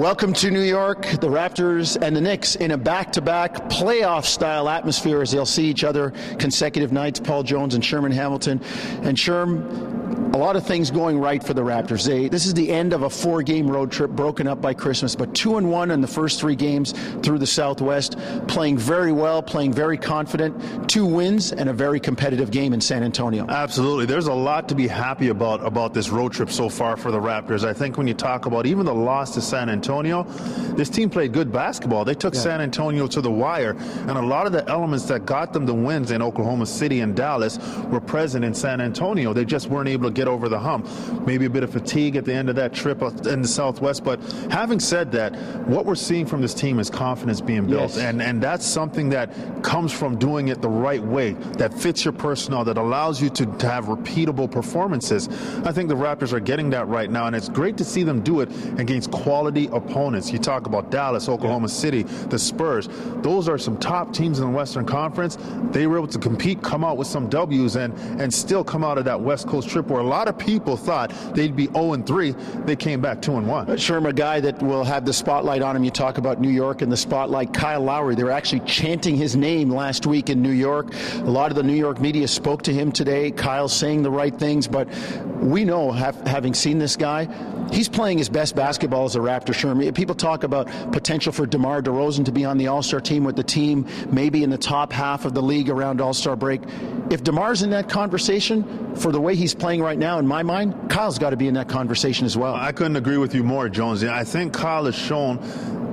Welcome to New York, the Raptors and the Knicks in a back-to-back playoff-style atmosphere as they'll see each other consecutive nights, Paul Jones and Sherman Hamilton. And Sherm, a lot of things going right for the Raptors. This is the end of a 4-game road trip broken up by Christmas, but 2-1 in the first 3 games through the Southwest, playing very well, playing very confident, 2 wins and a very competitive game in San Antonio. Absolutely. There's a lot to be happy about this road trip so far for the Raptors. I think when you talk about even the loss to San Antonio, this team played good basketball. They took San Antonio to the wire, and a lot of the elements that got them the wins in Oklahoma City and Dallas were present in San Antonio. They just weren't able to get over the hump. Maybe a bit of fatigue at the end of that trip in the Southwest, but having said that, what we're seeing from this team is confidence being built, and that's something that comes from doing it the right way, that fits your personnel, that allows you to have repeatable performances. I think the Raptors are getting that right now, and it's great to see them do it against quality opponents. You talk about Dallas, Oklahoma City, the Spurs. Those are some top teams in the Western Conference. They were able to compete, come out with some W's, and still come out of that West Coast trip where a lot of people thought they'd be 0-3. They came back 2-1. Sherm, a guy that will have the spotlight on him. You talk about New York and the spotlight. Kyle Lowry, they were actually chanting his name last week in New York. A lot of the New York media spoke to him today. Kyle's saying the right things, but we know, having seen this guy, he's playing his best basketball as a Raptor, Sherm. People talk about potential for DeMar DeRozan to be on the All-Star team with the team, maybe in the top half of the league around All-Star break. If DeMar's in that conversation, for the way he's playing right now, in my mind, Kyle's got to be in that conversation as well. I couldn't agree with you more, Jones. I think Kyle has shown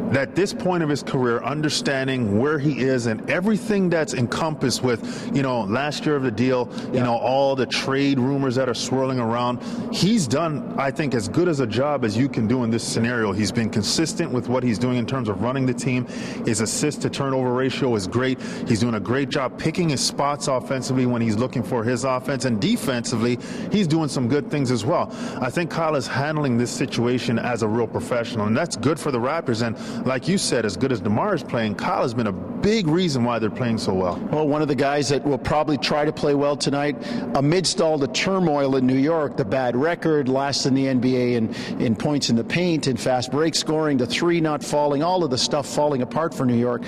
that this point of his career, understanding where he is and everything that's encompassed with, last year of the deal, all the trade rumors that are swirling around, he's done, I think, as good as a job as you can do in this scenario. He's been consistent with what he's doing in terms of running the team. His assist to turnover ratio is great. He's doing a great job picking his spots offensively when he's looking for his offense, and defensively, he's doing some good things as well. I think Kyle is handling this situation as a real professional, and that's good for the Raptors. And like you said, as good as DeMar is playing, Kyle has been a big reason why they're playing so well. Well, one of the guys that will probably try to play well tonight, amidst all the turmoil in New York, the bad record, last in the NBA in points in the paint, in fast break scoring, the 3 not falling, all of the stuff falling apart for New York.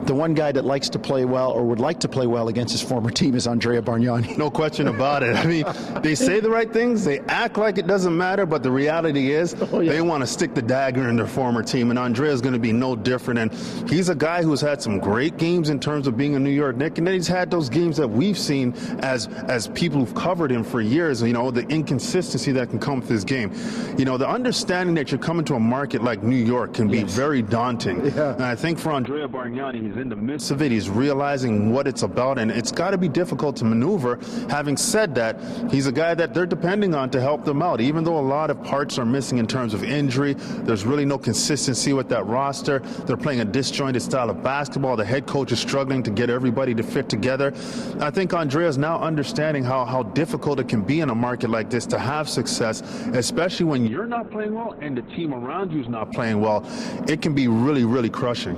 The one guy that likes to play well, or would like to play well against his former team, is Andrea Bargnani. No question about it. I mean, they say the right things, they act like it doesn't matter, but the reality is they want to stick the dagger in their former team, and Andrea's going to be no different. And he's a guy who's had some great games in terms of being a New York Knick, and then he's had those games that we've seen as people who've covered him for years, the inconsistency that can come with his game. The understanding that you're coming to a market like New York can be very daunting. And I think for Andrea Bargnani, he's in the midst of it. He's realizing what it's about, and it's got to be difficult to maneuver. Having said that, he's a guy that they're depending on to help them out. Even though a lot of parts are missing in terms of injury, there's really no consistency with that roster. They're playing a disjointed style of basketball. The head coach is struggling to get everybody to fit together. I think Andrea's now understanding how difficult it can be in a market like this to have success, especially when you're not playing well and the team around you is not playing well. It can be really, really crushing.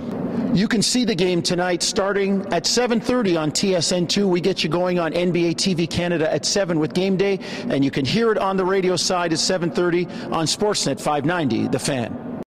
You can see the game tonight starting at 7:30 on TSN2. We get you going on NBA TV Canada at 7 with Game Day, and you can hear it on the radio side at 7:30 on Sportsnet 590, The Fan.